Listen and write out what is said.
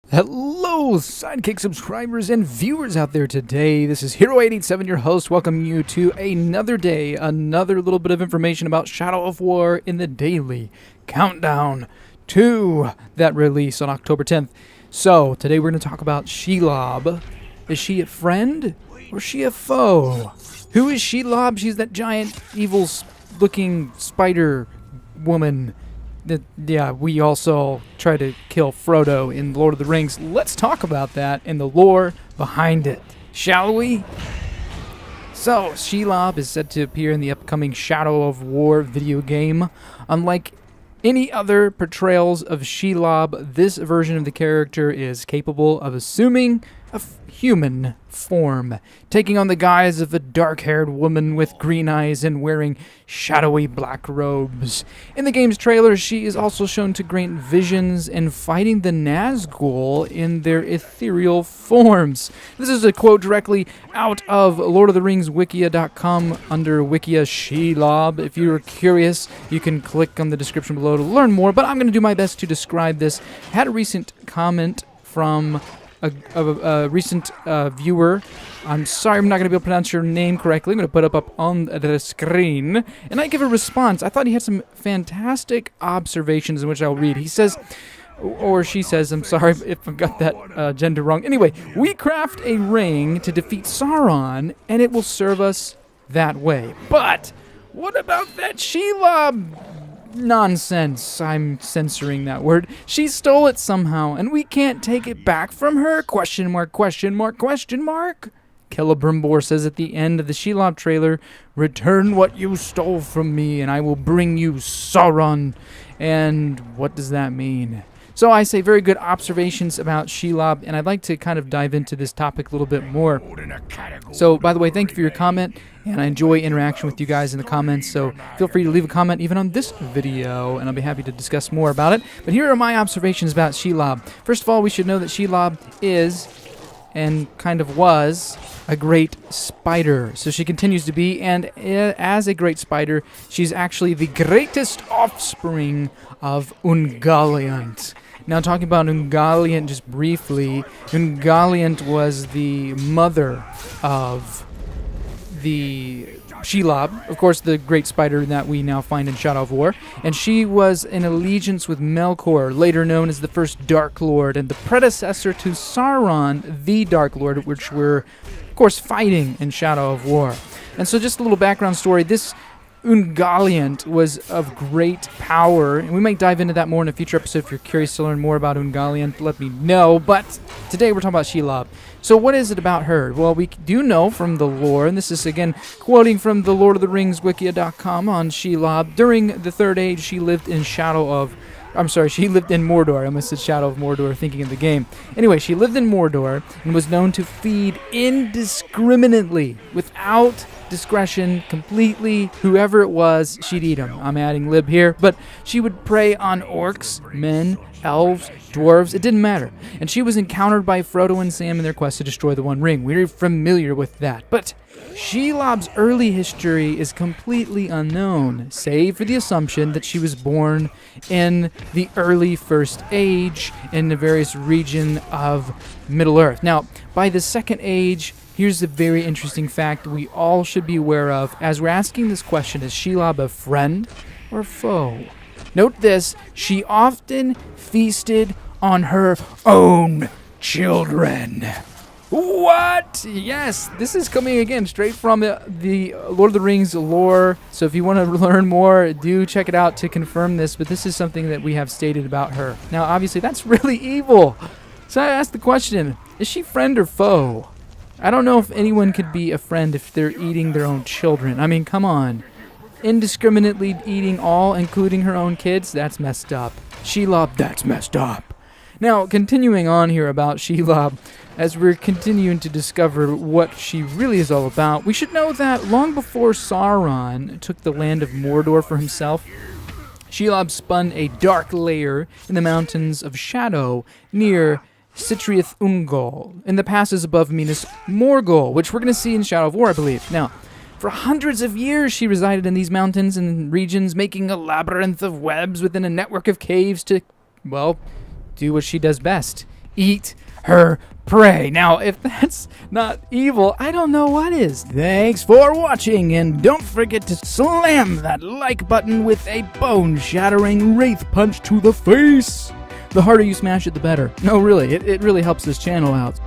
Hello, Sidekick subscribers and viewers out there today. This is Hero887, your host, welcoming you to another day, another little bit of information about Shadow of War in the daily countdown to that release on October 10th. So, today we're going to talk about SHELOB. Is she a friend or is she a foe? Who is SHELOB? She's that giant, evil-looking spider woman. Yeah, we also try to kill Frodo in Lord of the Rings. Let's talk about that and the lore behind it, shall we? So, SHELOB is said to appear in the upcoming Shadow of War video game. Unlike any other portrayals of SHELOB, this version of the character is capable of assuming a human form, taking on the guise of a dark-haired woman with green eyes and wearing shadowy black robes. In the game's trailer, she is also shown to grant visions and fighting the Nazgul in their ethereal forms. This is a quote directly out of Lord of the Rings Wikia.com under Wikia SHELOB. If you're curious, you can click on the description below to learn more, but I'm going to do my best to describe this. I had a recent comment from a recent viewer. I'm sorry, I'm not going to be able to pronounce your name correctly. I'm going to put it up on the screen. And I give a response. I thought he had some fantastic observations in which I'll read. He says, or she says, I'm sorry if I've got that gender wrong. Anyway, we craft a ring to defeat Sauron, and it will serve us that way. But what about that SHELOB nonsense? I'm censoring that word. She stole it somehow, and we can't take it back from her? Question mark, question mark, question mark. Celebrimbor says at the end of the SHELOB trailer, "Return what you stole from me, and I will bring you Sauron." And what does that mean? So I say very good observations about SHELOB, and I'd like to kind of dive into this topic a little bit more. So, by the way, thank you for your comment, and I enjoy interaction with you guys in the comments, so feel free to leave a comment even on this video, and I'll be happy to discuss more about it. But here are my observations about SHELOB. First of all, we should know that SHELOB is, and kind of was, a great spider. So she continues to be, and as a great spider, she's actually the greatest offspring of Ungoliant. Now, talking about Ungoliant just briefly, Ungoliant was the mother of the SHELOB, of course, the great spider that we now find in Shadow of War, and she was in allegiance with Melkor, later known as the first Dark Lord, and the predecessor to Sauron, the Dark Lord, which we're, of course, fighting in Shadow of War. And so just a little background story, this Ungoliant was of great power, and we might dive into that more in a future episode. If you're curious to learn more about Ungoliant, let me know. But today we're talking about SHELOB. So what is it about her? Well, we do know from the lore, and this is again quoting from the Lord of the Rings Wikia.com on SHELOB. During the Third Age, she lived in she lived in Mordor. I almost said Shadow of Mordor, thinking of the game. Anyway, she lived in Mordor and was known to feed indiscriminately, without discretion, completely. Whoever it was, she'd eat them. I'm adding lib here. But she would prey on orcs, men, elves, dwarves. It didn't matter. And she was encountered by Frodo and Sam in their quest to destroy the One Ring. We're familiar with that. But SHELOB's early history is completely unknown, save for the assumption that she was born in the early First Age in the various region of Middle-earth. Now, by the Second Age, here's a very interesting fact we all should be aware of as we're asking this question: is SHELOB a friend or foe? Note this, she often feasted on her own children. What? Yes, this is coming again straight from the Lord of the Rings lore. So if you want to learn more, do check it out to confirm this. But this is something that we have stated about her. Now, obviously, that's really evil. So I asked the question, is she friend or foe? I don't know if anyone could be a friend if they're eating their own children. I mean, come on. Indiscriminately eating all, including her own kids, that's messed up. SHELOB, that's messed up. Now, continuing on here about SHELOB, as we're continuing to discover what she really is all about, we should know that long before Sauron took the land of Mordor for himself, SHELOB spun a dark lair in the Mountains of Shadow near Citriath Ungol, in the passes above Minas Morgul, which we're going to see in Shadow of War, I believe. Now, for hundreds of years, she resided in these mountains and regions, making a labyrinth of webs within a network of caves to, well, do what she does best: eat her prey. Now, if that's not evil, I don't know what is. Thanks for watching, and don't forget to slam that like button with a bone-shattering wraith punch to the face. The harder you smash it, the better. No, really, it really helps this channel out.